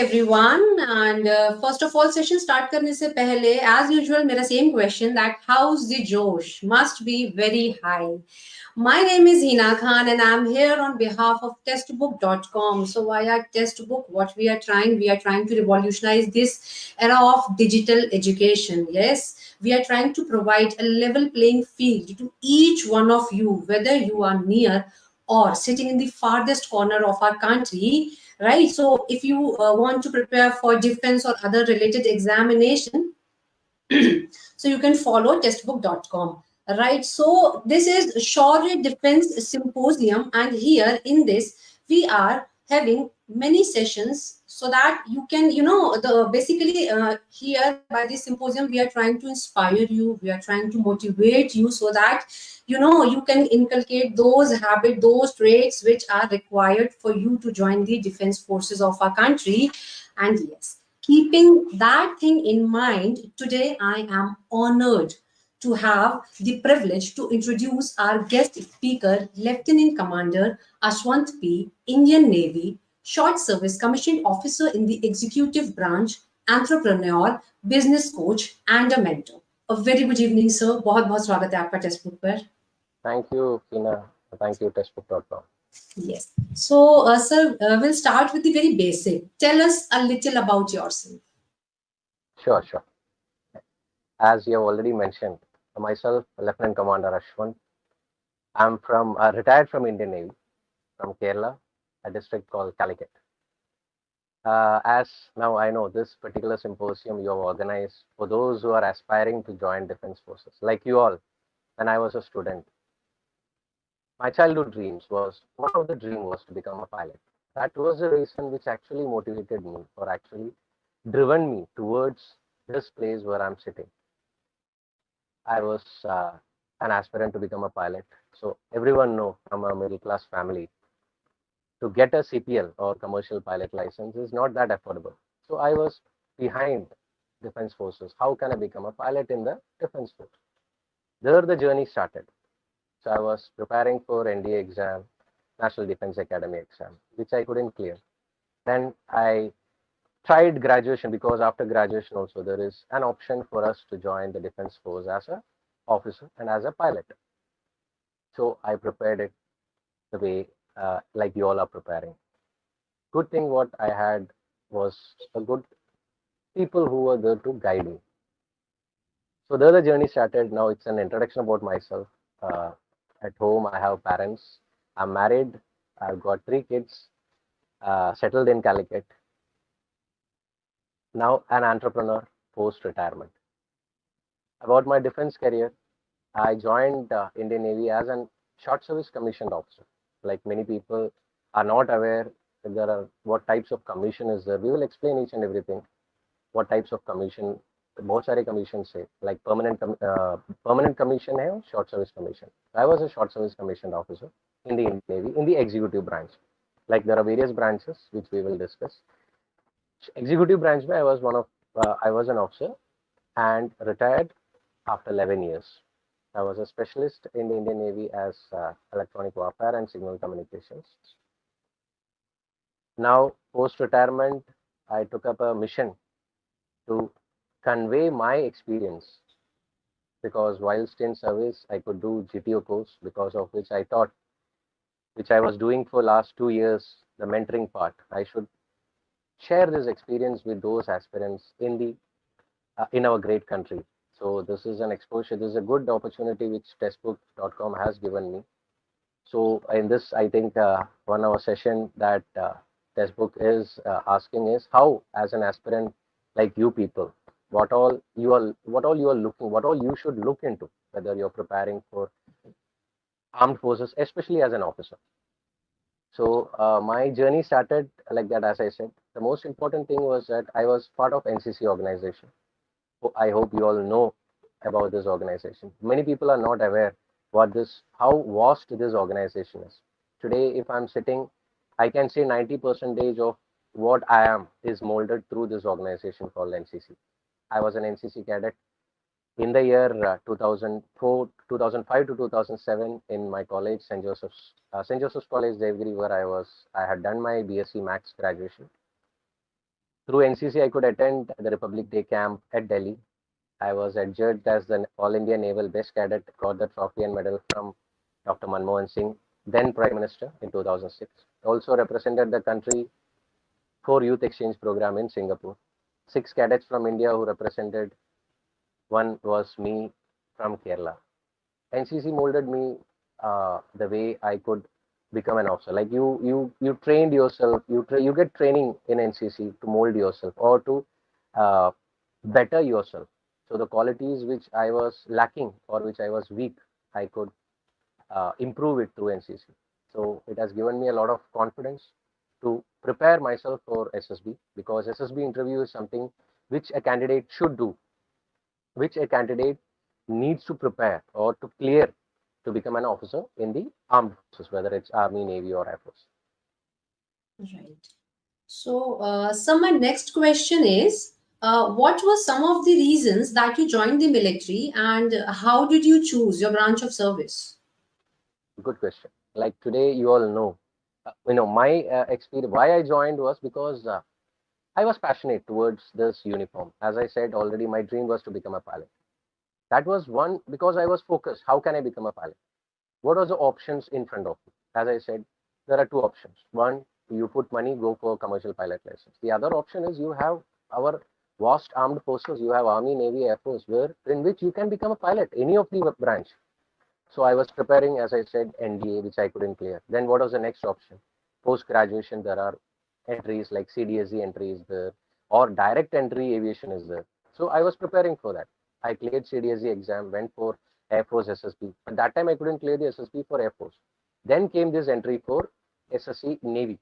everyone. And first of all, session start करने से पहले, as usual, मेरा same question that how's the Josh must be very high. My name is Hina Khan and I'm here on behalf of testbook.com. So via testbook, what we are trying to revolutionize this era of digital education. Yes, we are trying to provide a level playing field to each one of you, whether you are near or sitting in the farthest corner of our country, right? So if you want to prepare for defense or other related examination, so you can follow testbook.com, right? So this is Shaurya Defense Symposium, and here in this we are having many sessions so that you can, the basically here by this symposium we are trying to inspire you, we are trying to motivate you so that you can inculcate those habits, those traits which are required for you to join the defense forces of our country. And yes, keeping that thing in mind, today I am honored to have the privilege to introduce our guest speaker, Lieutenant Commander Aswanth P, Indian Navy, Short Service Commissioned Officer in the Executive Branch, entrepreneur, business coach, and a mentor. A very good evening, sir. बहुत बहुत स्वागत है आपका text book पर. Thank you, Tina. Thank you, testbook.com. Yes. So, sir, we'll start with the very basic. Tell us a little about yourself. Sure. As you have already mentioned, myself, Lieutenant Commander Aswanth. I'm retired from Indian Navy, from Kerala, a district called Calicut. As now I know, this particular symposium you have organized for those who are aspiring to join defense forces, like you all, when I was a student. My childhood dreams was, one of the dream was to become a pilot. That was the reason which actually motivated me, or actually driven me towards this place where I'm sitting. I was an aspirant to become a pilot. So everyone know from a middle class family, to get a CPL or commercial pilot license is not that affordable. So I was behind defense forces. How can I become a pilot in the defense force? There the journey started. So I was preparing for NDA exam, National Defense Academy exam, which I couldn't clear. Then I tried graduation, because after graduation also there is an option for us to join the defense force as a officer and as a pilot. So I prepared it the way like you all are preparing. Good thing what I had was a good people who were there to guide me. So there the journey started. Now it's an introduction about myself. At home I have parents. I'm married. I've got 3 kids. Settled in Calicut. Now an entrepreneur post-retirement. About my defense career, I joined Indian Navy as an short service commissioned officer. Like many people are not aware that there are what types of commission is there. We will explain each and everything. What types of commission, बहुत सारे commission से, like permanent commission है और short service commission. I was a short service commissioned officer in the Indian Navy in the executive branch. Like there are various branches which we will discuss. Executive branch में I was an officer and retired after 11 years. I was a specialist in the Indian Navy as electronic warfare and signal communications. Now, post-retirement, I took up a mission to convey my experience, because whilst in service, I could do GTO course, because of which I thought, which I was doing for last 2 years, the mentoring part. I should share this experience with those aspirants in our great country. So this is an exposure. This is a good opportunity which testbook.com has given me. So in this, I think 1 hour session that testbook is asking is how, as an aspirant like you people, what all you should look into, whether you're preparing for armed forces, especially as an officer. So my journey started like that. As I said, the most important thing was that I was part of NCC organization. I hope you all know about this organization. Many people are not aware how vast this organization is. Today, if I'm sitting, I can say 90% of what I am is molded through this organization called NCC. I was an NCC cadet in the year 2005 to 2007 in my college, St. Joseph's College, Devgiri, where I had done my BSc Maths graduation. Through NCC, I could attend the Republic Day camp at Delhi. I was adjudged as the All India Naval Best Cadet, got the trophy and medal from Dr. Manmohan Singh, then Prime Minister in 2006. Also represented the country for youth exchange program in Singapore. 6 cadets from India who represented. One was me from Kerala. NCC molded me the way I could become an officer. Like you trained yourself. You get training in NCC to mold yourself or to uh, better yourself. So the qualities which I was lacking or which I was weak, I could improve it through NCC. So it has given me a lot of confidence to prepare myself for SSB, because SSB interview is something which a candidate should do, which a candidate needs to prepare or to clear to become an officer in the armed forces, whether it's Army, Navy, or Air Force. Right. So my next question is, what were some of the reasons that you joined the military, and how did you choose your branch of service? Good question. Like today, you all know, my experience. Why I joined was because I was passionate towards this uniform. As I said already, my dream was to become a pilot. That was one, because I was focused. How can I become a pilot? What are the options in front of you? As I said, there are two options. One, you put money, go for commercial pilot license. The other option is you have our vast armed forces. You have Army, Navy, Air Force, where in which you can become a pilot, any of the branch. So I was preparing, as I said, NDA, which I couldn't clear. Then what was the next option? Post graduation, there are entries like CDSE entry is there, or direct entry aviation is there. So I was preparing for that. I cleared CDSE exam, went for Air Force SSB. At that time, I couldn't clear the SSB for Air Force. Then came this entry for SSC Navy.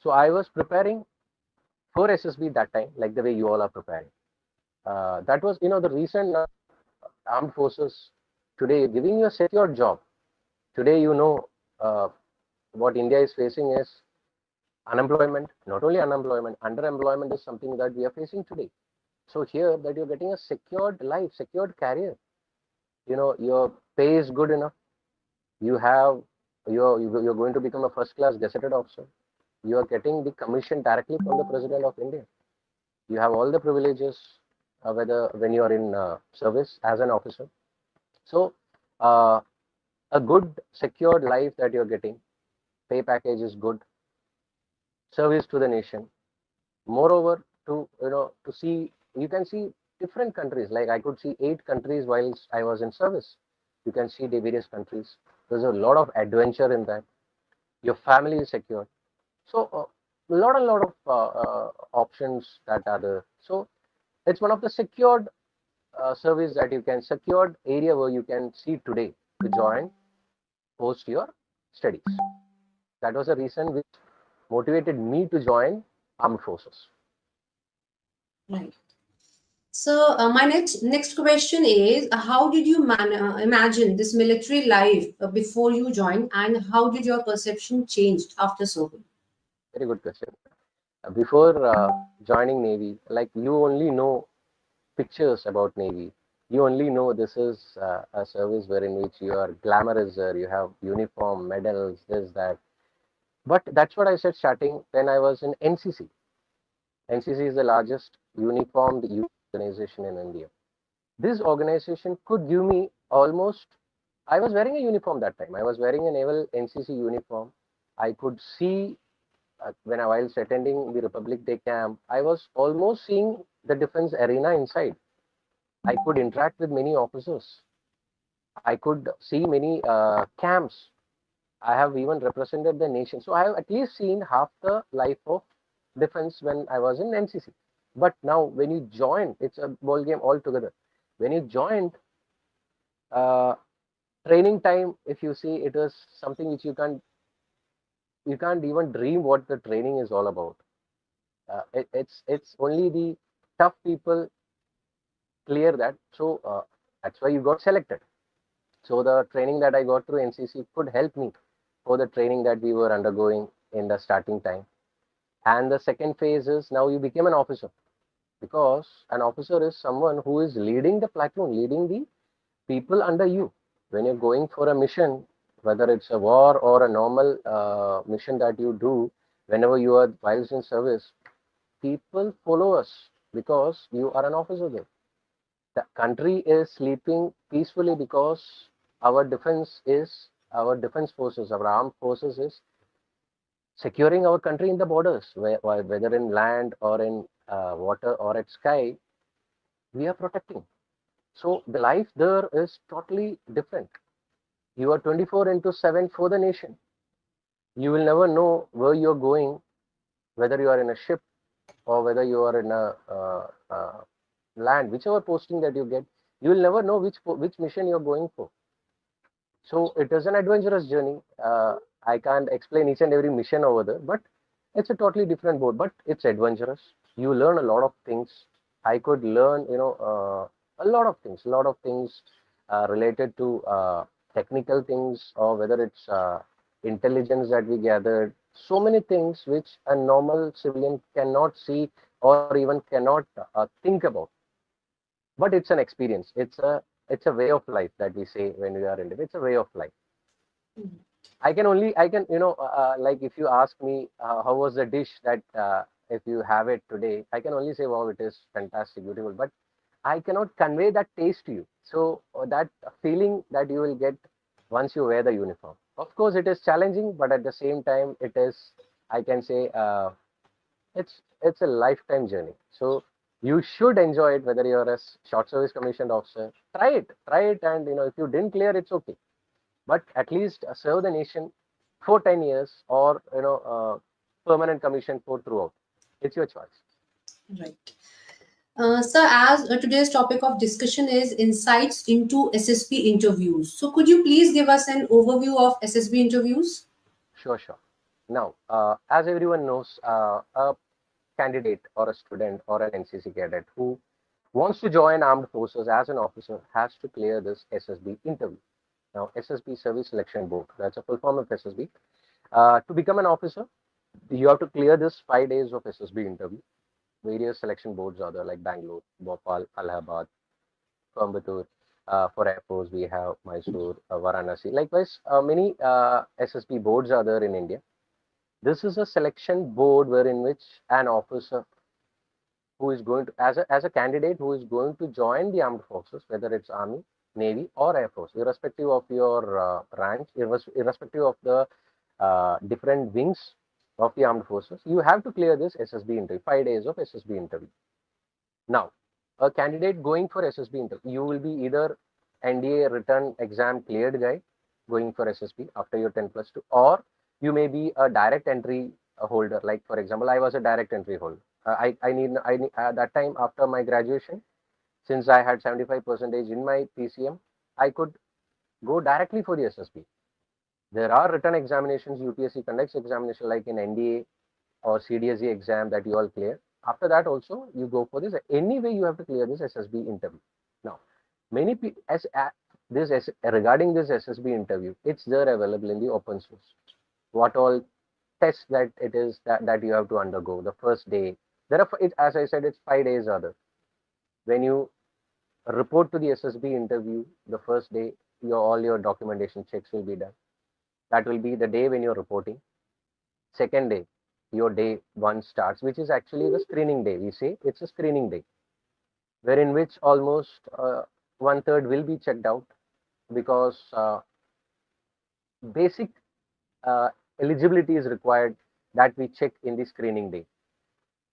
So I was preparing for SSB that time, like the way you all are preparing. That was, the recent armed forces today giving you a secure job. Today, uh, what India is facing is unemployment. Not only unemployment, underemployment is something that we are facing today. So here, that you're getting a secured life, secured career. Your pay is good enough. You have you're going to become a first class gazetted officer. You are getting the commission directly from the President of India. You have all the privileges, whether when you are in service as an officer. So uh, a good secured life that you're getting, pay package is good, service to the nation. Moreover, to see, you can see different countries. Like I could see 8 countries whilst I was in service. You can see the various countries. There's a lot of adventure in that. Your family is secured. So a lot of options that are there. So it's one of the secured service that you can, secured area where you can see today to join post your studies. That was a reason which motivated me to join armed forces. Right. So my next question is, how did you imagine this military life before you joined, and how did your perception changed after serving? Very good question. Before joining Navy, like you only know pictures about Navy. You only know this is a service wherein which you are glamorous, you have uniform, medals, this, that. But that's what I said starting when I was in NCC. NCC is the largest uniformed youth organization in India. This organization could give me almost, I was wearing a uniform that time. I was wearing a naval NCC uniform. I could see when I was attending the Republic Day camp, I was almost seeing the defense arena inside. I could interact with many officers. I could see many camps. I have even represented the nation. So I have at least seen half the life of defense when I was in NCC. But now when you join, it's a ball game altogether. When you joined, uh, training time, if you see, it is something which you can't even dream what the training is all about. It's only the tough people clear that. So that's why you got selected. So the training that I got through NCC could help me for the training that we were undergoing in the starting time. And the second phase is now you became an officer, because an officer is someone who is leading the platoon, leading the people under you. When you're going for a mission, whether it's a war or a normal mission that you do, whenever you are whilst in service, people follow us because you are an officer there. The country is sleeping peacefully because our defense forces, our armed forces is securing our country in the borders, whether in land or in water or at sky, we are protecting. So the life there is totally different. You are 24 into 7 for the nation. You will never know where you're going, whether you are in a ship or whether you are in a land, whichever posting that you get, you will never know which mission you're going for. So it is an adventurous journey. I can't explain each and every mission over there, but it's a totally different board. But it's adventurous. You learn a lot of things. I could learn, a lot of things related to technical things, or whether it's intelligence that we gathered. So many things which a normal civilian cannot see or even cannot think about. But it's an experience. It's a way of life that we say when we are in it. It's a way of life. I can, like if you ask me how was the dish that if you have it today, I can only say, wow, it is fantastic, beautiful. But I cannot convey that taste to you. So that feeling that you will get once you wear the uniform. Of course, it is challenging, but at the same time, it is, I can say, it's a lifetime journey. So you should enjoy it, whether you're a short service commissioned officer. Try it, and if you didn't clear, it's okay. But at least serve the nation for 10 years, or permanent commission for throughout. It's your choice. Right. Sir, as today's topic of discussion is insights into SSB interviews. So, could you please give us an overview of SSB interviews? Sure. Now, as everyone knows, a candidate or a student or an NCC cadet who wants to join armed forces as an officer has to clear this SSB interview. Now, SSB Service Selection Board, that's a full form of SSB. To become an officer, you have to clear this 5 days of SSB interview. Various selection boards are there, like Bangalore, Bhopal, Allahabad, Coimbatore. For Air Force, we have Mysore, Varanasi. Likewise, many SSB boards are there in India. This is a selection board wherein which an officer who is going to, as a candidate who is going to join the armed forces, whether it's Army, Navy, or Air Force, irrespective of your rank, irrespective of the different wings of the armed forces, you have to clear this SSB interview, 5 days of SSB interview. Now, a candidate going for SSB interview, you will be either NDA written exam cleared guy going for SSB after your 10+2, or you may be a direct entry holder. Like for example, I was a direct entry holder. I need at that time after my graduation, since I had 75% in my PCM, I could go directly for the SSB. There are written examinations, UPSC conducts examination like in NDA or CDSE exam that you all clear. After that also you go for this. Anyway, you have to clear this SSB interview. Now, many people regarding this SSB interview, it's there available in the open source. What all tests that it is that you have to undergo the first day. There are, as I said, it's 5 days other. When you report to the SSB interview, the first day, all your documentation checks will be done. That will be the day when you're reporting. Second day, your day one starts, which is actually the screening day. We say it's a screening day, wherein which almost 1/3 will be checked out, because basic eligibility is required that we check in the screening day.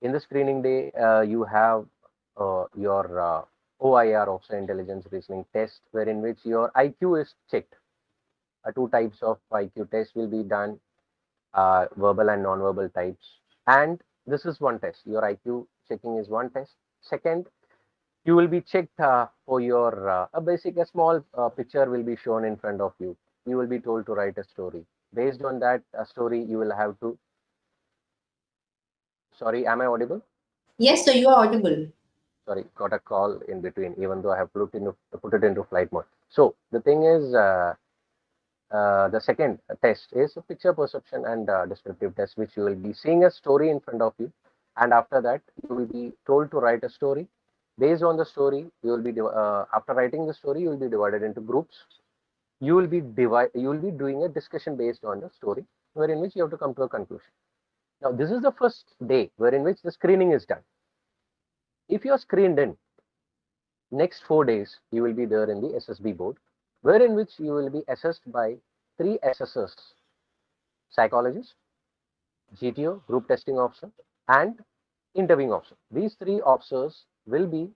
In the screening day, you have your OIR, Officer Intelligence Reasoning Test, wherein which your IQ is checked. Two types of IQ tests will be done, verbal and non-verbal types. And this is one test. Your IQ checking is one test. Second, you will be checked for your a small picture will be shown in front of you. You will be told to write a story. Based on that story, you will have to. Sorry, am I audible? Yes, sir, you are audible. Sorry, got a call in between, even though I have put it into flight mode. So the thing is, the second test is a picture perception and descriptive test, which you will be seeing a story in front of you, and after that you will be told to write a story. Based on the story, you will be after writing the story, you will be divided into groups. You will be doing a discussion based on the story, wherein which you have to come to a conclusion. Now, this is the first day wherein which the screening is done. If you are screened in, next 4 days you will be there in the SSB board, wherein which you will be assessed by three assessors: psychologist, GTO, group testing officer, and interviewing officer. These three officers will be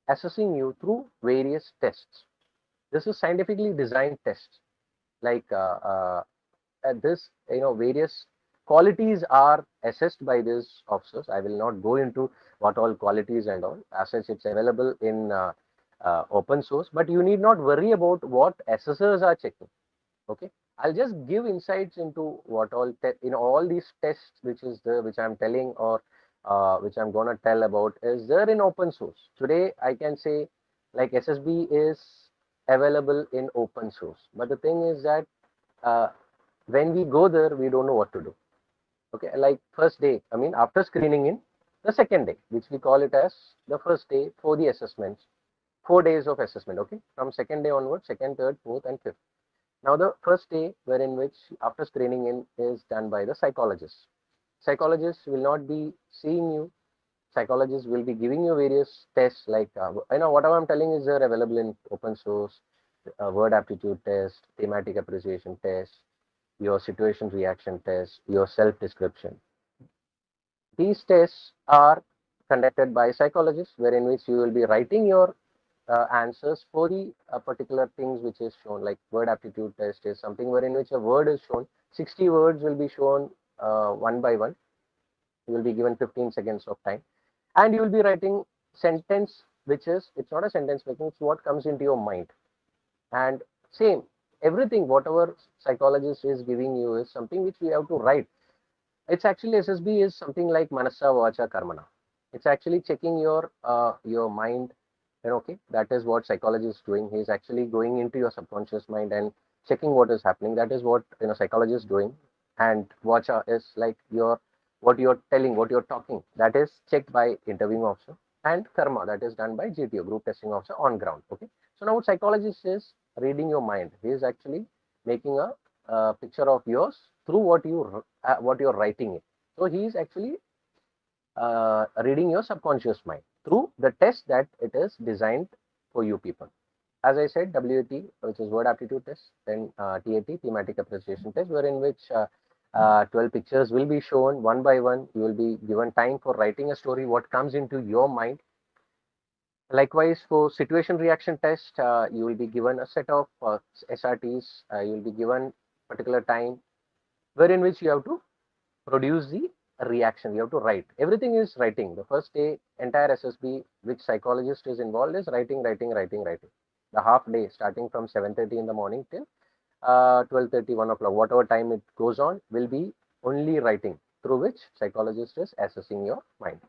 assessing you through various tests. This is scientifically designed tests. Like this, various qualities are assessed by these officers. I will not go into what all qualities and all. As such, it's available in open source, but you need not worry about what assessors are checking. Okay, I'll just give insights into what all all these tests which is there, which I'm telling, or which I'm gonna tell about, is there in open source. Today I can say like SSB is available in open source, but the thing is that uh, when we go there we don't know what to do. Okay, like first day, I mean after screening in, the second day, which we call it as the first day for the assessments, 4 days of assessment. Okay, from second day onwards, second, third, fourth and fifth. Now, the first day wherein which after screening in is done by the psychologist. Psychologist will not be seeing you. Psychologist will be giving you various tests like, whatever I'm telling is there available in open source, word aptitude test, thematic appreciation test, your situation reaction test, your self description. These tests are conducted by psychologists, wherein which you will be writing your answers for the particular things which is shown. Like word aptitude test is something wherein which a word is shown. 60 words will be shown one by one. You will be given 15 seconds of time, and you will be writing sentence, which is, it's not a sentence making, it's what comes into your mind. And same, everything whatever psychologist is giving you is something which we have to write. It's actually, SSB is something like Manasa Vacha Karmana. It's actually checking your mind. And okay, that is what psychology is doing. He's actually going into your subconscious mind and checking what is happening. That is what psychology is doing. And Vacha is like your what you're telling, what you're talking. That is checked by interviewing officer. And Karma, that is done by GTO, group testing officer on ground. Okay. So now what psychologist is reading your mind. He is actually making a picture of yours through what you're writing it. So he is actually reading your subconscious mind through the test that it is designed for you people. As I said, WAT, which is word aptitude test, then TAT, thematic appreciation test, wherein which 12 pictures will be shown one by one. You will be given time for writing a story, what comes into your mind. Likewise, for situation reaction test, you will be given a set of SRTs. You will be given particular time, wherein which you have to produce the reaction. You have to write. Everything is writing. The first day, entire SSB, which psychologist is involved, is writing, writing, writing, writing. The half day, starting from 7:30 in the morning till 12:30, 1 o'clock, whatever time it goes on, will be only writing, through which psychologist is assessing your mind.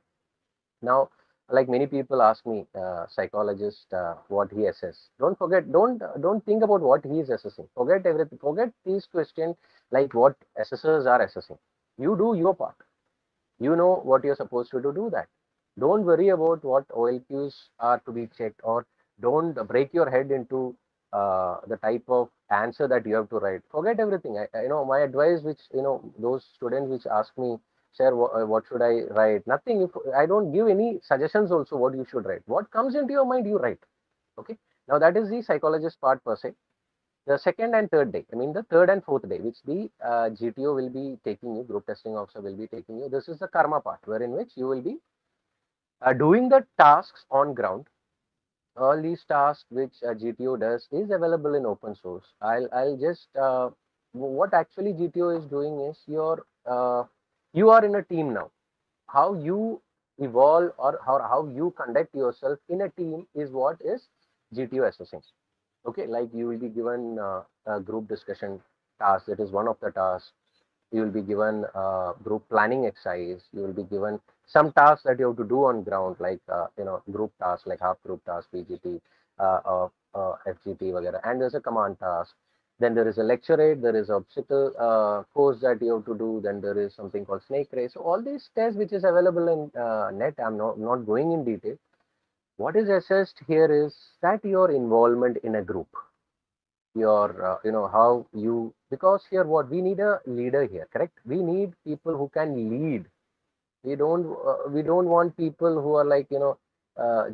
Now, like many people ask me, psychologist, what he assess. Don't forget, don't think about what he is assessing. Forget everything. Forget these questions like what assessors are assessing. You do your part. You know what you're supposed to do that. Don't worry about what OLQs are to be checked, or don't break your head into the type of answer that you have to write. Forget everything. My advice, which those students which ask me, sir, what should I write? Nothing. If I don't give any suggestions, also what you should write. What comes into your mind, you write. Okay. Now that is the psychologist part per se. The second and third day, I mean the third and fourth day, which the GTO will be taking you, group testing officer will be taking you. This is the karma part, wherein which you will be doing the tasks on ground. All these tasks which GTO does is available in open source. I'll just what actually GTO is doing is you are in a team now. How you evolve, or how you conduct yourself in a team is what is GTO assessing. Okay, like you will be given a group discussion task. That is one of the tasks. You will be given group planning exercise. You will be given some tasks that you have to do on ground, like group tasks, like half group task, PGT, FGT वगैरह. And there's a command task. Then there is a lecture aid. There is obstacle course that you have to do. Then there is something called snake race. So all these tests which is available in net. I'm not going in detail. What is assessed here is that your involvement in a group. your how you, because here what we need, a leader here, correct? We need people who can lead. We don't want people who are like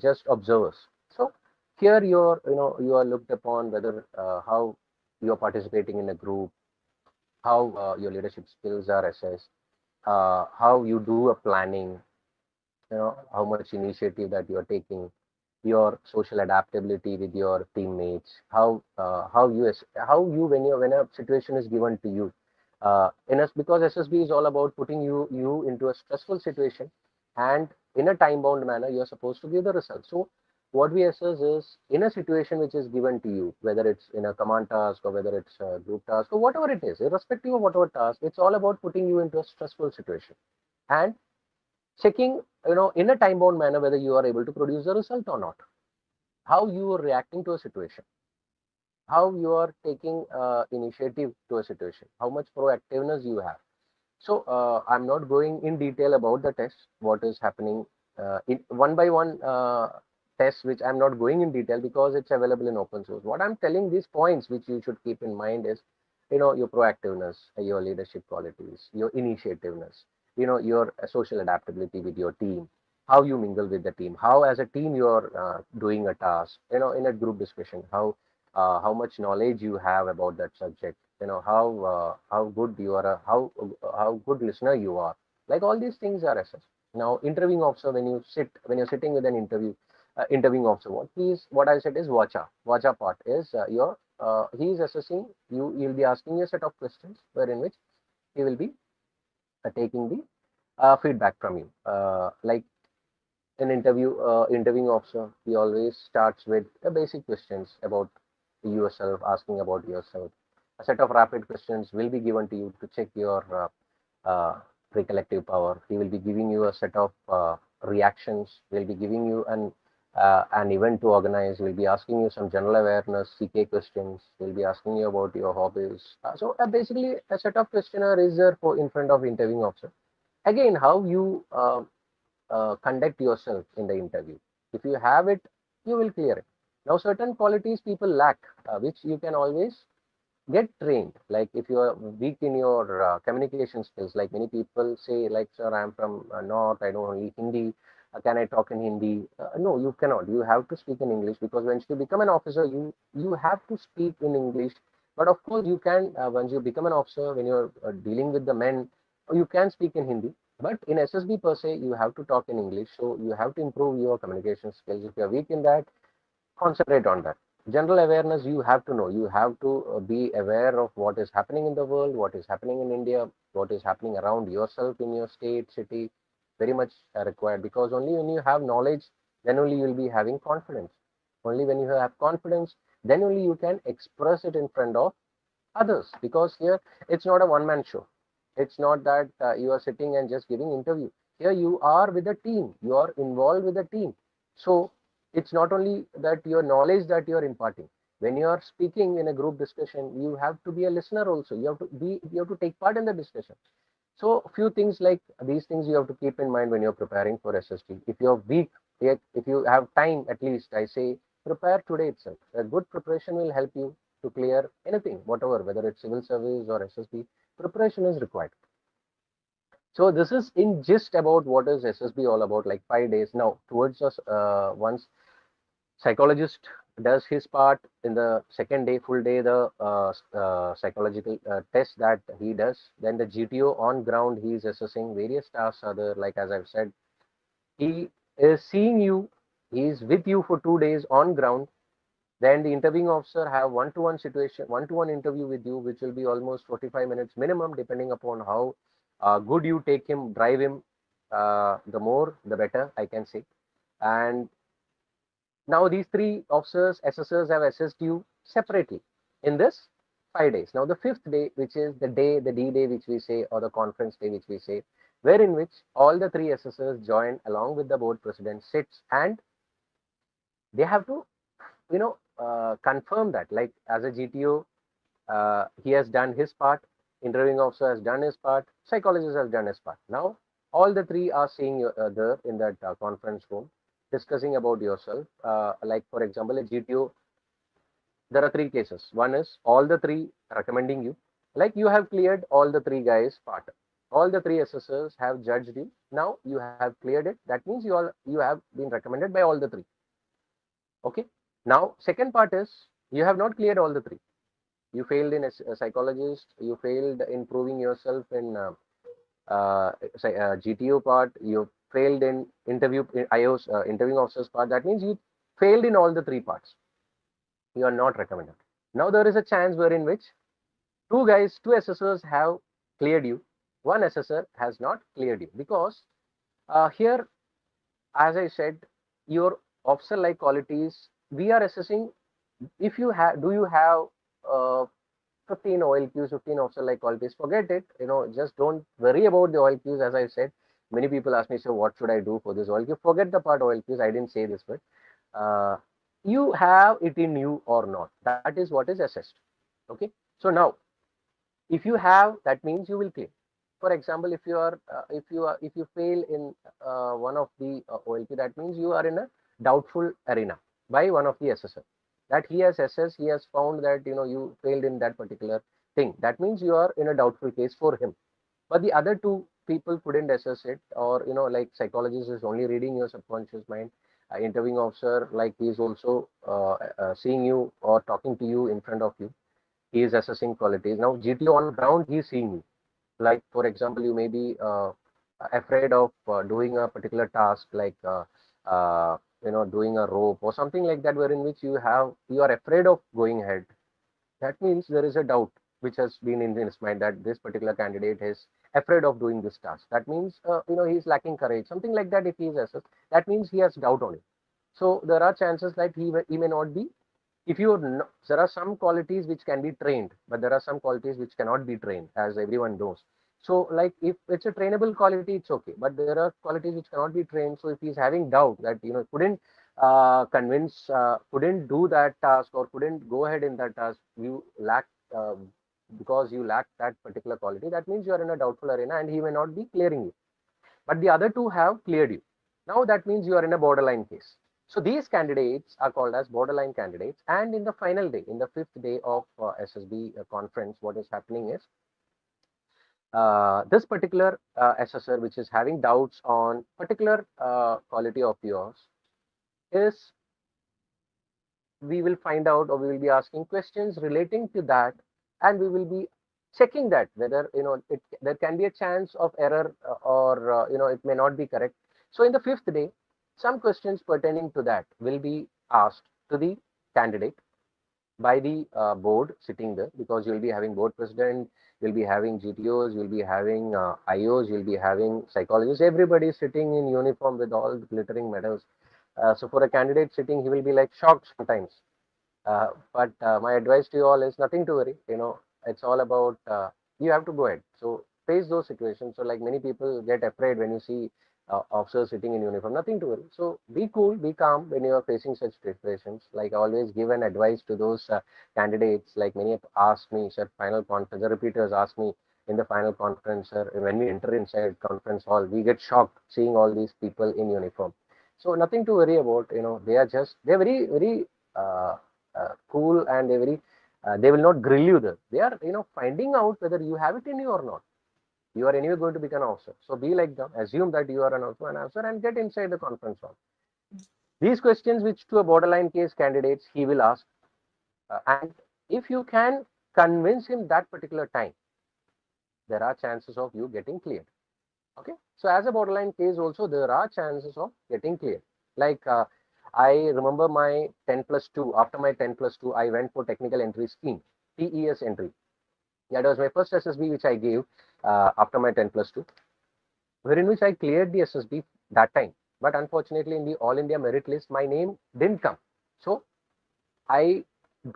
just observers. So here you are looked upon whether how you are participating in a group, how your leadership skills are assessed, how you do a planning, how much initiative that you are taking, your social adaptability with your teammates, how you when a situation is given to you, because SSB is all about putting you into a stressful situation, and in a time bound manner you are supposed to give the result. So what we assess is, in a situation which is given to you, whether it's in a command task or whether it's a group task or whatever it is, irrespective of whatever task, it's all about putting you into a stressful situation and checking, in a time bound manner, whether you are able to produce the result or not, how you are reacting to a situation, how you are taking initiative to a situation, how much proactiveness you have. So I'm not going in detail about the test, what is happening in one by one tests, which I'm not going in detail because it's available in open source. What I'm telling, these points which you should keep in mind is, your proactiveness, your leadership qualities, your initiativeness, your social adaptability with your team, how you mingle with the team, how as a team you are doing a task, in a group discussion, how much knowledge you have about that subject, how good you are, how good listener you are, like all these things are assessed. Now interviewing officer, when you're sitting with an interviewing officer, what I said is vacha part is your he is assessing you. He'll be asking you a set of questions wherein which he will be taking the feedback from you, like an interviewing officer, he always starts with the basic questions about yourself, asking about yourself. A set of rapid questions will be given to you to check your recollective power. He will be giving you a set of reactions. Will be giving you an event to organize. Will be asking you some general awareness, CK questions. Will be asking you about your hobbies. So basically, a set of questionnaire is there for in front of interviewing officer. Again, how you conduct yourself in the interview. If you have it, you will clear it. Now, certain qualities people lack, which you can always get trained. Like if you are weak in your communication skills, like many people say, like, sir, I'm from North, I don't only Hindi. Can I talk in Hindi? No, you cannot. You have to speak in English, because once you become an officer, you have to speak in English. But of course, you can, once you become an officer, when you're dealing with the men, you can speak in Hindi. But in SSB per se, you have to talk in English. So you have to improve your communication skills. If you're weak in that, concentrate on that. General awareness, you have to know. You have to be aware of what is happening in the world, what is happening in India, what is happening around yourself in your state, city. Very much required, because only when you have knowledge, then only you will be having confidence. Only when you have confidence, then only you can express it in front of others, because here it's not a one man show. It's not that you are sitting and just giving interview. Here you are with a team, you are involved with a team. So it's not only that your knowledge that you are imparting. When you are speaking in a group discussion, you have to be a listener also. You have to take part in the discussion. So few things like these things you have to keep in mind when you're preparing for SST. If you're weak, if you have time, at least I say prepare today itself. A good preparation will help you to clear anything, whatever, whether it's civil service or SSB. Preparation is required. So this is in gist about what is SSB all about, like 5 days. Now towards us, once psychologist does his part in the second day, full day, the psychological test that he does, then the GTO on ground, he is assessing various tasks other, like as I've said, he is seeing you, he is with you for 2 days on ground. Then the interviewing officer have one-to-one situation, one-to-one interview with you, which will be almost 45 minutes minimum, depending upon how good you take him, drive him. The more, the better, I can say. And now these three officers, assessors have assessed you separately in this 5 days. Now the fifth day, which is the day, the D day, which we say, or the conference day, which we say, wherein which all the three assessors join along with the board president, sits, and they have to, confirm that, like as a GTO, he has done his part, interviewing officer has done his part, psychologist has done his part. Now all the three are seeing you there in that conference room, discussing about yourself. Like for example, a GTO there are three cases. One is all the three recommending you, like you have cleared all the three guys part. All the three assessors have judged you. Now you have cleared it. That means you have been recommended by all the three. Okay. Now second part is you have not cleared all the three. You failed in a psychologist. You failed in proving yourself in GTO part. You failed in IOS interviewing officers part. That means you failed in all the three parts. You are not recommended. Now there is a chance wherein which two assessors have cleared you. One assessor has not cleared you because here, as I said, your officer like qualities we are assessing. If you have, do you have 15 OLQs, 15 officer like qualities? Forget it. Just don't worry about the OLQs. As I said, many people ask me, so what should I do for this OLQ? Forget the part OLQs. I didn't say this, but uh, you have it in you or not. That is what is assessed. Okay. So now, if you have, that means you will clear. For example, if you fail in one of the OLQ, that means you are in a doubtful arena by one of the assessor, that he has assessed, he has found that you failed in that particular thing. That means you are in a doubtful case for him. But the other two people couldn't assess it, or like psychologist is only reading your subconscious mind. Interviewing officer, like he is also seeing you or talking to you in front of you. He is assessing qualities. Now GTO on ground, he is seeing you. Like for example, you may be afraid of doing a particular task, like doing a rope or something like that, wherein which you are afraid of going ahead. That means there is a doubt which has been in his mind that this particular candidate is afraid of doing this task. That means he is lacking courage, something like that. If he is assessed, that means he has doubt on it. So there are chances that he may not be. If you no, There are some qualities which can be trained, but there are some qualities which cannot be trained, as everyone knows. So like if it's a trainable quality, it's okay, but there are qualities which cannot be trained. So if he's having doubt that couldn't couldn't do that task or couldn't go ahead in that task, you lack because you lack that particular quality, that means you are in a doubtful arena and he may not be clearing you, but the other two have cleared you. Now that means you are in a borderline case. So these candidates are called as borderline candidates. And in the final day, in the fifth day of SSB conference, what is happening is this particular assessor, which is having doubts on particular quality of yours, is we will find out, or we will be asking questions relating to that, and we will be checking that whether there can be a chance of error, or it may not be correct. So in the fifth day, some questions pertaining to that will be asked to the candidate by the board sitting there, because you'll be having board president, you'll be having GTOs, you'll be having IOs, you'll be having psychologists. Everybody is sitting in uniform with all glittering medals. So for a candidate sitting, he will be like shocked sometimes. But my advice to you all is nothing to worry. It's all about you have to go ahead. So face those situations. So like many people get afraid when you see officers sitting in uniform. Nothing to worry. So be cool, be calm when you are facing such situations. Like I always give an advice to those candidates. Like many have asked me, sir, final conference. The repeaters ask me in the final conference, sir, when we enter inside conference hall, we get shocked seeing all these people in uniform. So nothing to worry about. They're very cool, and they will not grill you there. They are finding out whether you have it in you or not. You are anyway going to become an officer, so be like them, assume that you are an officer and get inside the conference hall. These questions which to a borderline case candidates he will ask, and if you can convince him that particular time, there are chances of you getting cleared. Okay, so as a borderline case also, there are chances of getting cleared. Like I remember my 10+2. After my 10+2, I went for technical entry scheme, TES entry. That was my first SSB which I gave after my 10+2, wherein which I cleared the SSB that time. But unfortunately, in the All India merit list, my name didn't come. So I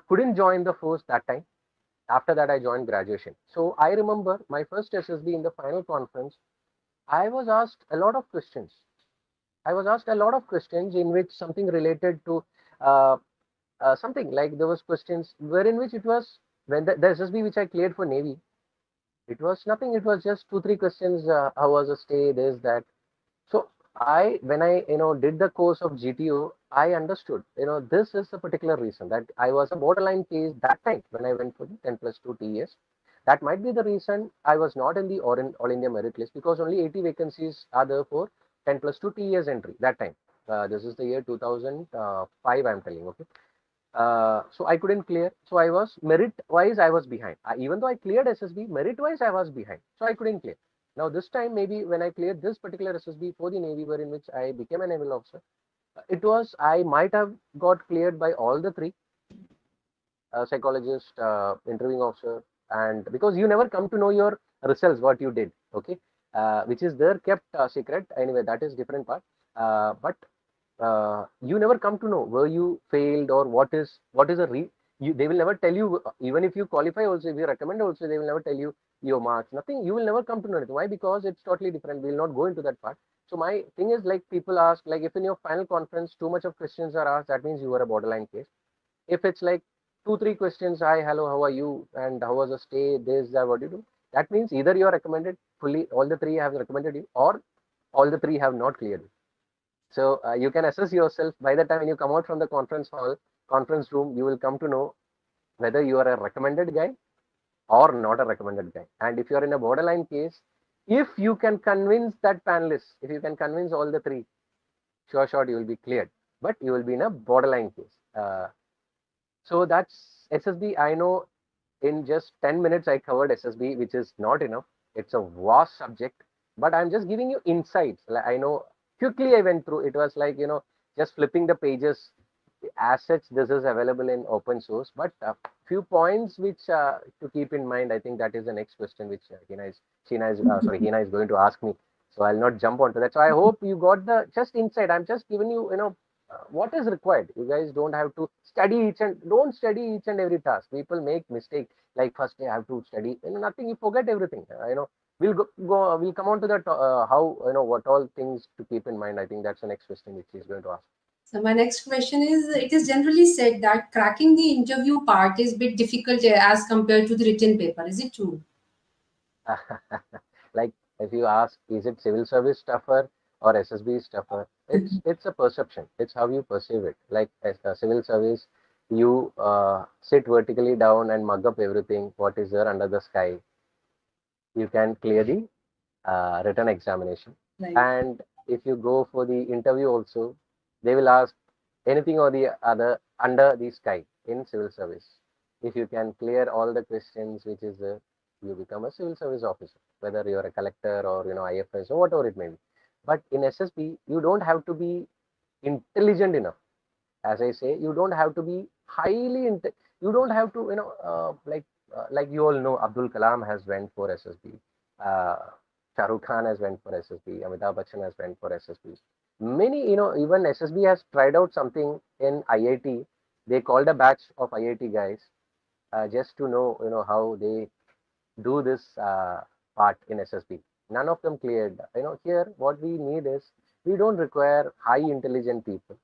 couldn't join the force that time. After that, I joined graduation. So I remember my first SSB in the final conference, I was asked a lot of questions. I was asked a lot of questions in which something related to uh, something like there was questions wherein which it was when the SSB which I cleared for Navy, it was nothing. It was just 2-3 questions. How was the stay? This, that. So when I did the course of GTO, I understood this is the particular reason that I was a borderline case that time when I went for the 10+2 TS. That might be the reason I was not in the all India merit list, because only 80 vacancies are there for 10+2 TS entry that time. This is the year 2005, I'm telling. Okay. So I couldn't clear. So I was merit wise, I was behind. Even though I cleared SSB, merit wise, I was behind. So I couldn't clear. Now this time, maybe when I cleared this particular SSB for the Navy, where in which I became a naval officer, it was I might have got cleared by all the three, psychologist, interviewing officer, and because you never come to know your results, what you did, okay, which is there kept secret. Anyway, that is different part. But you never come to know where you failed or what is a they will never tell you, even if you qualify also, if you recommend also, they will never tell you your marks, nothing. You will never come to know it. Why? Because it's totally different. We will not go into that part. So my thing is, like, people ask, like, if in your final conference too much of questions are asked, that means you are a borderline case. If it's like 2-3 questions, hi, hello, how are you, and how was the stay, this, that, what you do, that means either you are recommended fully, all the three have recommended you, or all the three have not cleared you. So you can assess yourself. By the time when you come out from the conference hall, conference room, you will come to know whether you are a recommended guy or not a recommended guy. And if you are in a borderline case, if you can convince that panelist, if you can convince all the three, sure, you will be cleared. But you will be in a borderline case. So that's SSB. I know in just 10 minutes I covered SSB, which is not enough. It's a vast subject, but I'm just giving you insights. Like, I know quickly I went through. It was like, just flipping the pages. As such, this is available in open source, but a few points which to keep in mind. I think that is the next question which Hina is going to ask me. So I'll not jump onto that. So I hope you got the just insight. I'm just giving you, what is required. You guys don't have to don't study each and every task. People make mistake, like first day I have to study, nothing. You forget everything. We'll come on to that, how, what all things to keep in mind. I think that's the next question which he's going to ask. So my next question is: it is generally said that cracking the interview part is a bit difficult as compared to the written paper. Is it true? Like, if you ask, is it civil service tougher or SSB is tougher? It's a perception. It's how you perceive it. Like, as a civil service, you sit vertically down and mug up everything what is there under the sky. You can clear the written examination. Right. And if you go for the interview also, they will ask anything or the other under the sky in civil service. If you can clear all the questions which is there, you become a civil service officer, whether you're a collector or IFS or whatever it may be. But in SSB, you don't have to be intelligent enough. As I say, you don't have to be you don't have to, like you all know, Abdul Kalam has went for SSB. Uh, Shah Rukh Khan has went for SSB. Amitabh Bachchan has went for SSB. Many, even SSB has tried out something in IIT. They called a batch of IIT guys, just to know, how they do this part in SSB. None of them cleared. Here what we need is, we don't require high intelligent people.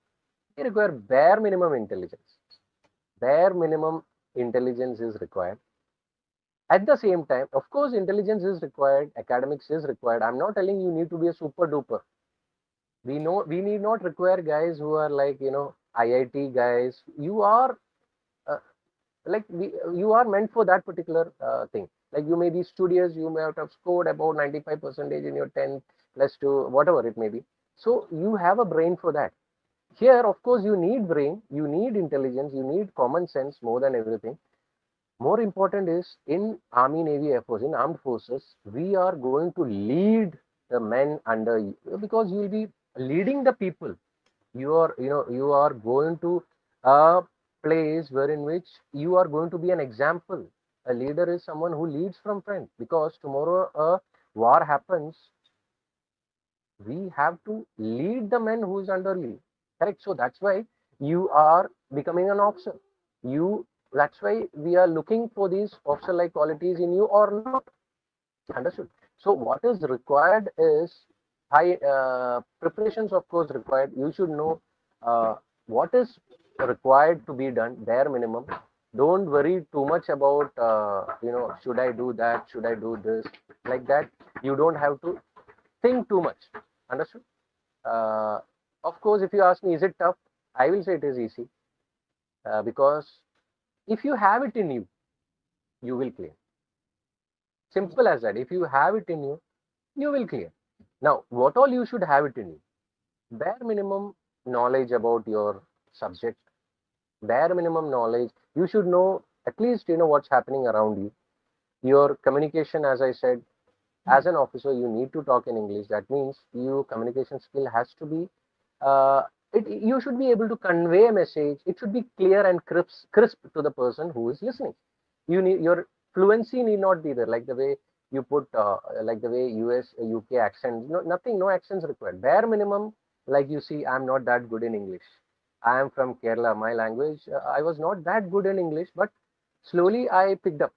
We require bare minimum intelligence. Bare minimum intelligence is required. At the same time, of course, intelligence is required, academics is required. I'm not telling you need to be a super duper. We need not require guys who are like, IIT guys. You are you are meant for that particular thing. Like, you may be studious, you may have scored about 95% in your 10 plus 2, whatever it may be. So you have a brain for that. Here, of course, you need brain, you need intelligence, you need common sense more than everything. More important is, in Army, Navy, Air Force, in armed forces, we are going to lead the men under you, because you will be leading the people. You are going to a place where in which you are going to be an example. A leader is someone who leads from front, because tomorrow a war happens, we have to lead the men who is under you. Correct? So that's why you are becoming an officer. That's why we are looking for these officer like qualities in you or not. Understood? So what is required is high preparations, of course, required. You should know what is required to be done, bare minimum. Don't worry too much about, should I do that? Should I do this? Like that. You don't have to think too much. Understood? Of course, if you ask me, is it tough? I will say it is easy, because if you have it in you, you will clear. Simple as that. If you have it in you, you will clear. Now, what all you should have it in you? Bare minimum knowledge about your subject, bare minimum knowledge. You should know at least what's happening around you. Your communication, as I said, as an officer, you need to talk in English. That means your communication skill has to be. You should be able to convey a message. It should be clear and crisp to the person who is listening. Your fluency need not be there, like the way you put, like the way US, UK accent. No, nothing, no accents required. Bare minimum, like you see, I'm not that good in English. I am from Kerala. My language, I was not that good in English, but slowly I picked up.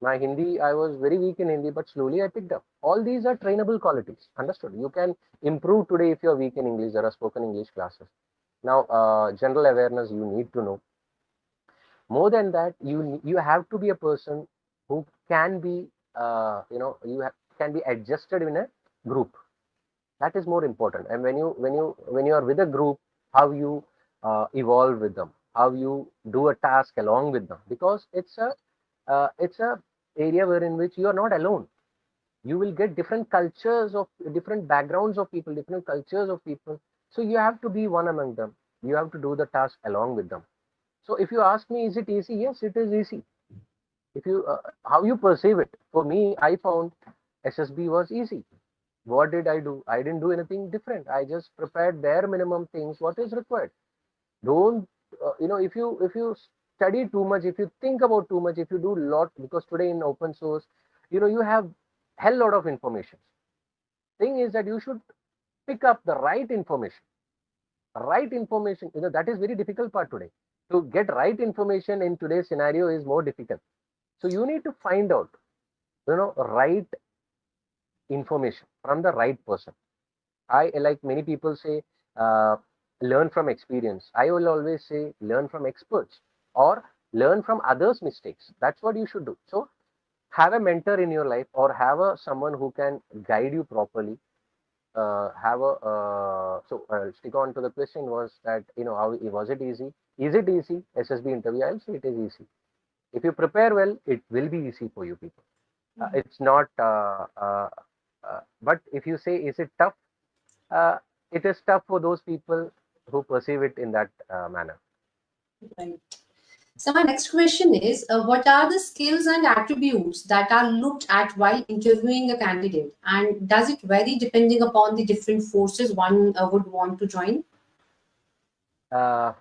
My Hindi, I was very weak in Hindi, but slowly I picked up. All these are trainable qualities. Understood? You can improve today if you're weak in English. There are spoken English classes. Now, general awareness you need to know. More than that, you have to be a person who can be, can be adjusted in a group. That is more important. And when you are with a group, how you evolve with them, how you do a task along with them, because it's a area wherein which you are not alone. You will get different cultures of different backgrounds of people, different cultures of people. So you have to be one among them. You have to do the task along with them. So if you ask me, is it easy? Yes, it is easy. If you how you perceive it. For me, I found SSB was easy. What did I do? I didn't do anything different. I just prepared bare minimum things what is required. Don't if you study too much, if you think about too much, if you do lot, because today in open source, you have hell lot of information. Thing is that you should pick up the right information. Right information, that is very difficult part today. To get right information in today's scenario is more difficult. So you need to find out, right information from the right person. I, like many people say, learn from experience. I will always say learn from experts or learn from others' mistakes. That's what you should do. So have a mentor in your life, or have someone who can guide you properly. Stick on to the question was that, how was it easy? Is it easy? SSB interview, I'll say it is easy. If you prepare well, it will be easy for you people. It's not, but if you say, is it tough? uh, it is tough for those people who perceive it in that manner. Right. So my next question is, what are the skills and attributes that are looked at while interviewing a candidate, and does it vary depending upon the different forces one would want to join? Uh,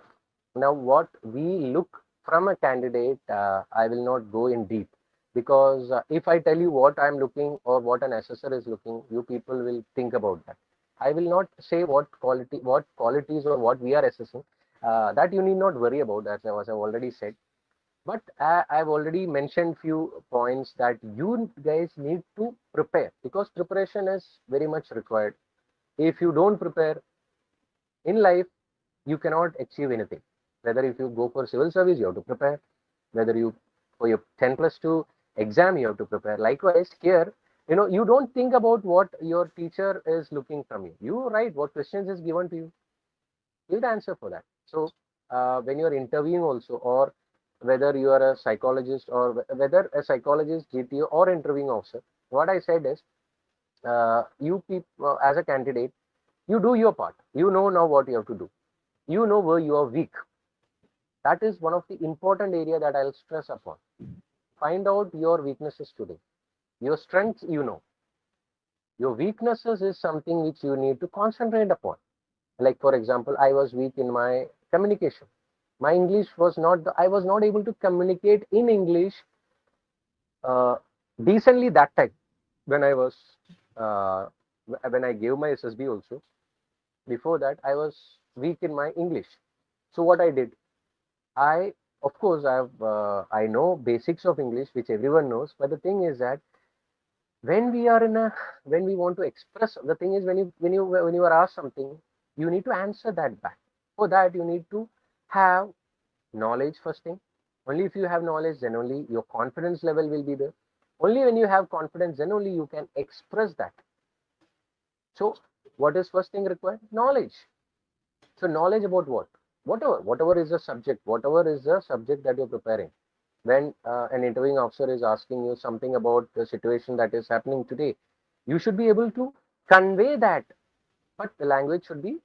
Now, what we look from a candidate, I will not go in deep, because if I tell you what I'm looking or what an assessor is looking, you people will think about that. I will not say what qualities or what we are assessing. That you need not worry about, as I've already said. But I've already mentioned few points that you guys need to prepare, because preparation is very much required. If you don't prepare in life, you cannot achieve anything. Whether if you go for civil service, you have to prepare. Whether you for your 10+2 exam, you have to prepare. Likewise, here, you don't think about what your teacher is looking from you. You write what questions is given to you. Give the answer for that. So when you're interviewing also, or whether you are a psychologist, or whether a psychologist, GTO, or interviewing officer, what I said is, you people as a candidate, you do your part. You know now what you have to do. You know where you are weak. That is one of the important area that I'll stress upon. Find out your weaknesses today. Your strengths, your weaknesses is something which you need to concentrate upon. Like, for example, I was weak in my communication. My English was not, I was not able to communicate in English uh, decently that time when I was, uh, when I gave my SSB also. Before that, I was weak in my English. So what I did, I, of course, I know basics of English, which everyone knows. But the thing is that when we are in a, when we want to express, the thing is, when you are asked something, you need to answer that back. For that, you need to have knowledge first thing. Only if you have knowledge, then only your confidence level will be there. Only when you have confidence, then only you can express that. So What is first thing required? Knowledge. So knowledge about what? Whatever is the subject, whatever is the subject that you're preparing. When an interviewing officer is asking you something about the situation that is happening today, you should be able to convey that, but the language should be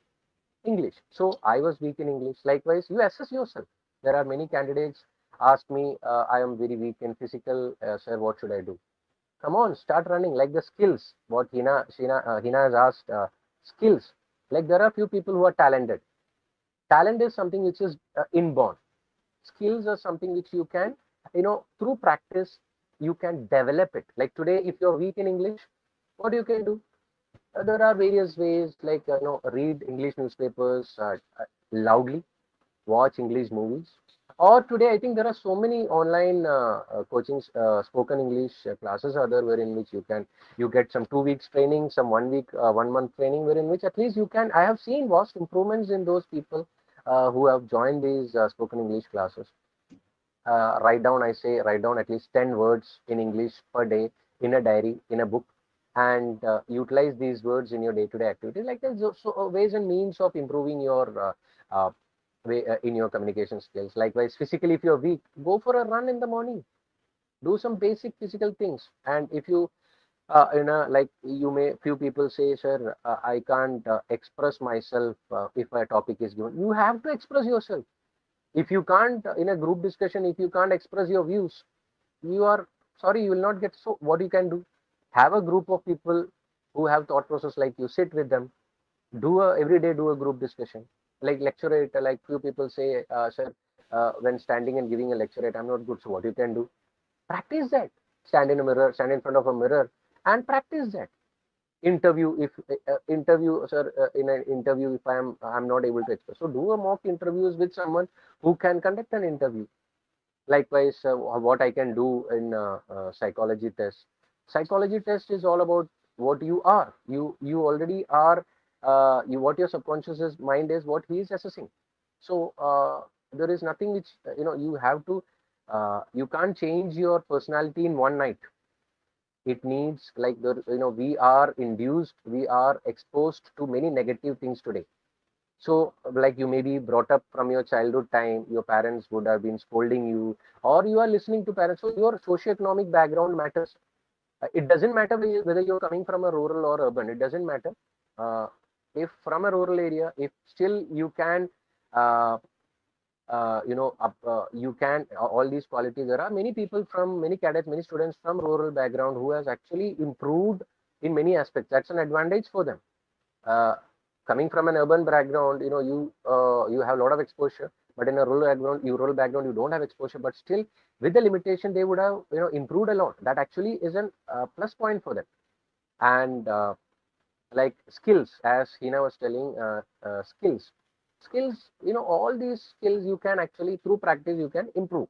English. So I was weak in English. Likewise, you assess yourself. There are many candidates ask me, I am very weak in physical, sir, what should I do? Come on, start running. Like the skills, what Hina has asked, skills. Like there are few people who are talented. Talent is something which is inborn. Skills are something which you can, through practice, you can develop it. Like today, if you're weak in English, what you can do? There are various ways, like read English newspapers loudly, watch English movies. Or today, I think there are so many online coaching, spoken English classes are there, wherein which you get some 2 weeks training, some 1 week, 1 month training, wherein which at least you can. I have seen vast improvements in those people who have joined these spoken English classes. Write down at least 10 words in English per day in a diary, in a book, and utilize these words in your day-to-day activity. Like there's ways and means of improving your way in your communication skills. Likewise, physically, if you're weak, go for a run in the morning. Do some basic physical things. And if you, like you may, few people say, sir, I can't express myself if a topic is given. You have to express yourself. If you can't, in a group discussion, if you can't express your views, you are sorry, you will not get. So what you can do, have a group of people who have thought process like you, sit with them, every day do a group discussion, like lecture it. Like few people say, sir, when standing and giving a lecture it, I'm not good. So what you can do, practice that. Stand in front of a mirror and practice that. Interview, if interview, sir, in an interview, if I'm not able to express, so do a mock interviews with someone who can conduct an interview. Likewise, what I can do in psychology test. Psychology test is all about what you are. You already are. You what your subconscious mind is, what he is assessing. So there is nothing which you have to. You can't change your personality in one night. It needs, like, we are induced, we are exposed to many negative things today. So, like, you may be brought up from your childhood time, your parents would have been scolding you, or you are listening to parents. So, your socioeconomic background matters. It doesn't matter whether you're coming from a rural or urban, it doesn't matter. Uh, if from a rural area, if still you can, uh, you can, all these qualities. There are many people from many cadets, many students from rural background who has actually improved in many aspects. That's an advantage for them. uh, Coming from an urban background, you have a lot of exposure, but in a rural background, you don't have exposure, but still with the limitation they would have improved a lot. That actually is an plus point for them. And like skills, as Hina was telling, skills, all these skills you can actually, through practice, you can improve.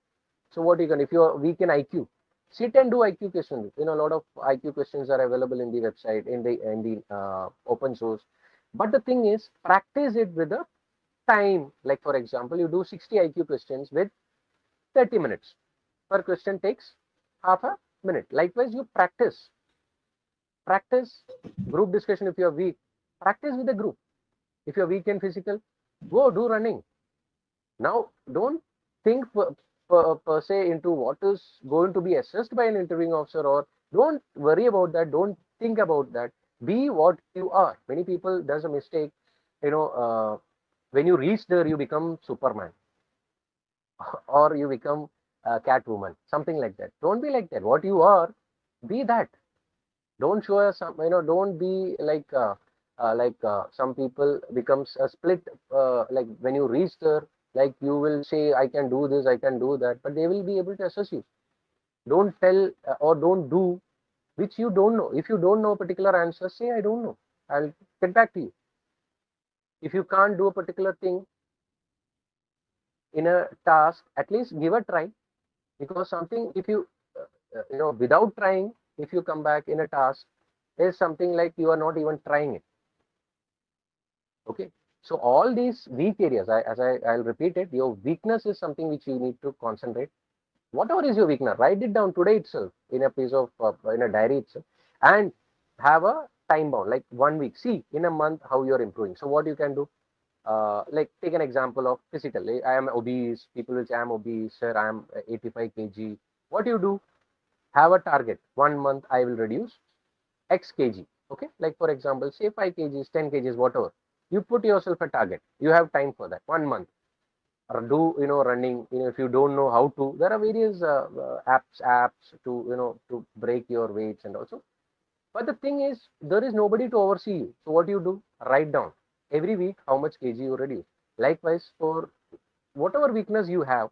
So what you can, if you're weak in IQ, sit and do IQ questions. A lot of IQ questions are available in the website, in the open source. But the thing is, practice it with a time. Like for example, you do 60 IQ questions with 30 minutes. Per question takes half a minute. Likewise, you practice group discussion. If you're weak, practice with a group. If you're weak in physical, go do running. Now, don't think per se into what is going to be assessed by an interviewing officer, or don't worry about that. Don't think about that. Be what you are. Many people does a mistake. You know, when you reach there, you become Superman or you become Catwoman, something like that. Don't be like that. What you are, be that. Don't show us some, don't be like some people becomes a split, like when you reach there, like you will say, I can do this, I can do that, but they will be able to assess you. Don't tell or don't do which you don't know. If you don't know a particular answer, say I don't know, I'll get back to you. If you can't do a particular thing in a task, at least give a try. Because something, if you without trying, if you come back in a task, is something like you are not even trying it. Okay, so all these weak areas, I'll repeat it, your weakness is something which you need to concentrate. Whatever is your weakness, write it down today itself in a piece of in a diary itself, and have a time bound, like 1 week. See in a month how you're improving. So what you can do, like take an example of physical. I am obese. People will say I'm obese, sir. I'm 85 kg. What you do? Have a target. 1 month I will reduce X kg. Okay, like for example, say 5 kgs, 10 kgs, whatever. You put yourself a target. You have time for that. 1 month. Or do running. If you don't know how to, there are various apps to to break your weights and also. But the thing is, there is nobody to oversee you. So what you do? Write down every week how much kg you reduce. Likewise, for whatever weakness you have,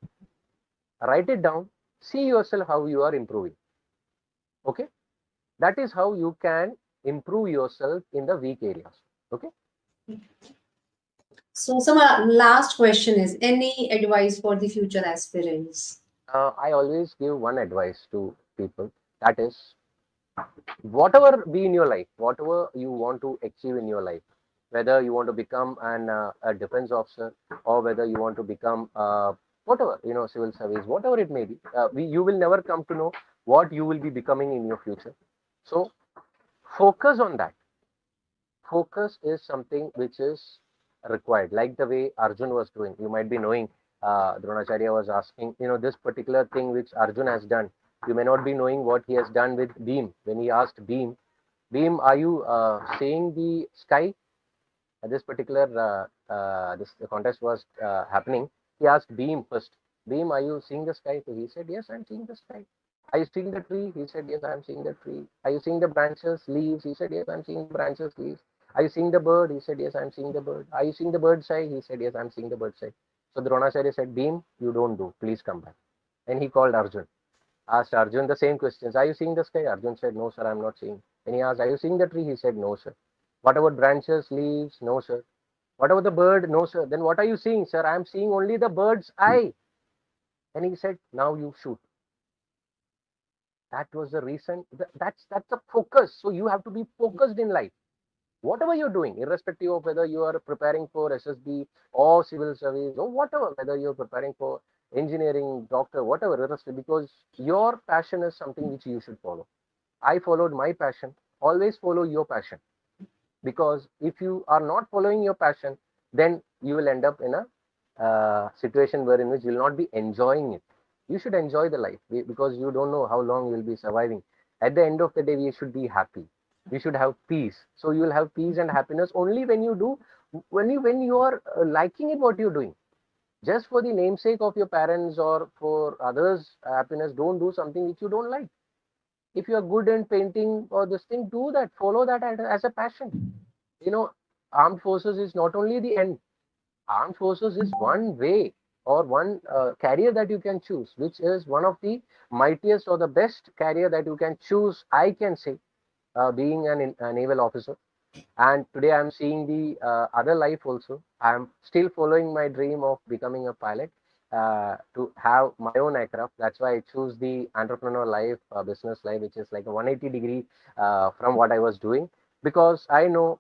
write it down. See yourself how you are improving. Okay, that is how you can improve yourself in the weak areas. Okay. So my last question is, any advice for the future aspirants? I always give one advice to people. That is, whatever be in your life, whatever you want to achieve in your life, whether you want to become a defense officer, or whether you want to become whatever, civil service, whatever it may be, you will never come to know what you will be becoming in your future. So focus on that. Focus is something which is required, like the way Arjun was doing. You might be knowing, Dronacharya was asking, this particular thing which Arjun has done. You may not be knowing what he has done with Beam. When he asked Beam, Beam, are you seeing the sky? This particular this the contest was happening. He asked Beam first. Beam, are you seeing the sky? So he said, yes, I'm seeing the sky. Are you seeing the tree? He said, yes, I'm seeing the tree. Are you seeing the branches, leaves? He said, yes, I'm seeing the branches, leaves. Are you seeing the bird? He said, yes, I'm seeing the bird. Are you seeing the bird's eye? He said, yes, I'm seeing the bird's eye. So Dronacharya said, Beam, you don't do. Please come back. And he called Arjun. Asked Arjun the same questions. Are you seeing the sky? Arjun said, no, sir, I'm not seeing. And he asked, are you seeing the tree? He said, no, sir. What about branches, leaves? No, sir. What about the bird? No, sir. Then what are you seeing, sir? I'm seeing only the bird's eye. And he said, now you shoot. That was the reason. That's a focus. So you have to be focused in life. Whatever you're doing, irrespective of whether you are preparing for SSB or civil service or whatever, whether you're preparing for engineering, doctor, whatever, irrespective, because your passion is something which you should follow. I followed my passion. Always follow your passion, because if you are not following your passion, then you will end up in a situation where in which you will not be enjoying it. You should enjoy the life, because you don't know how long you will be surviving. At the end of the day, we should be happy. We should have peace. So you will have peace and happiness only when you do, when you are liking it what you're doing. Just for the namesake of your parents or for others happiness, don't do something which you don't like. If you are good in painting or this thing, do that, follow that as a passion. you know Armed forces is not only the end. Armed forces is one way or one career that you can choose, which is one of the mightiest or the best career that you can choose, I can say, being a naval officer. And today I'm seeing the other life also. I'm still following my dream of becoming a pilot, to have my own aircraft. That's why I choose the entrepreneur life, business life, which is like a 180 degree from what I was doing, because I know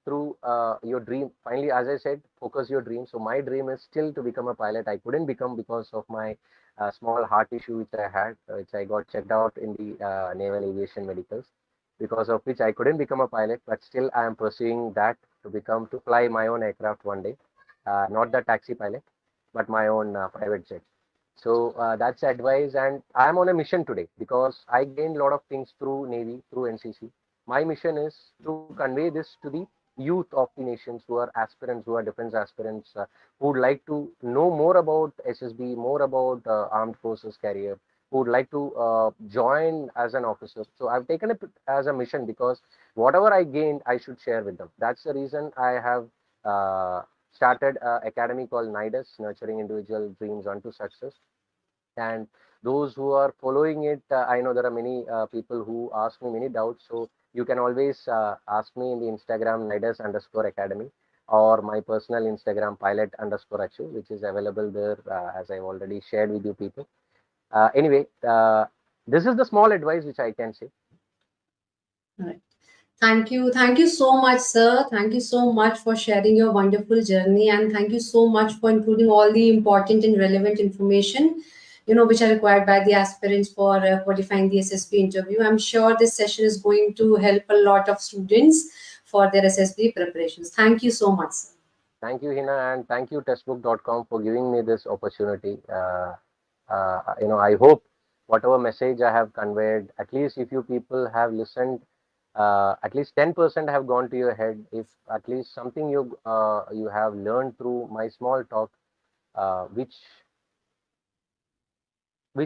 through your dream, finally, as I said, focus your dream. So my dream is still to become a pilot. I couldn't become because of my small heart issue which I had, which I got checked out in the naval aviation medicals, because of which I couldn't become a pilot. But still I am pursuing that to fly my own aircraft one day, not the taxi pilot, but my own private jet. So that's advice, and I am on a mission today because I gained a lot of things through Navy, through NCC. My mission is to convey this to the youth of the nations who are aspirants, who are defense aspirants, who would like to know more about SSB, more about armed forces career, who would like to join as an officer. So I've taken it as a mission because whatever I gained, I should share with them. That's the reason I have started an academy called NIDUS, Nurturing Individual Dreams unto Success. And those who are following it, I know there are many people who ask me many doubts. So you can always ask me in the Instagram nidus underscore academy, or my personal Instagram pilot underscore achu, which is available there, as I've already shared with you people. Anyway, this is the small advice which I can say. All right. Thank you. Thank you so much, sir. Thank you so much for sharing your wonderful journey. And thank you so much for including all the important and relevant information which are required by the aspirants for qualifying the SSB interview. I'm sure this session is going to help a lot of students for their SSB preparations. Thank you so much, sir. Thank you, Hina, and thank you, testbook.com, for giving me this opportunity. I hope whatever message I have conveyed, at least if you people have listened, at least 10% have gone to your head. If at least something you have learned through my small talk, which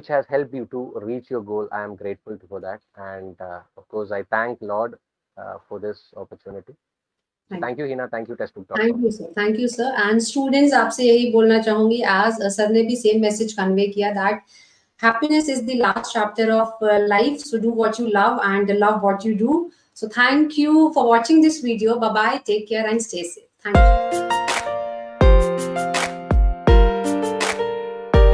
has helped you to reach your goal, I am grateful for that. And of course, I thank Lord for this opportunity. Thank you, Hina. Thank you, testbook.com. Thank you sir, thank you sir. And students, आपसे यही बोलना चाहूंगी, as sir ने भी same message convey किया, that happiness is the last chapter of life, so do what you love and love what you do. So thank you for watching this video. Bye bye, take care and stay safe. Thank you.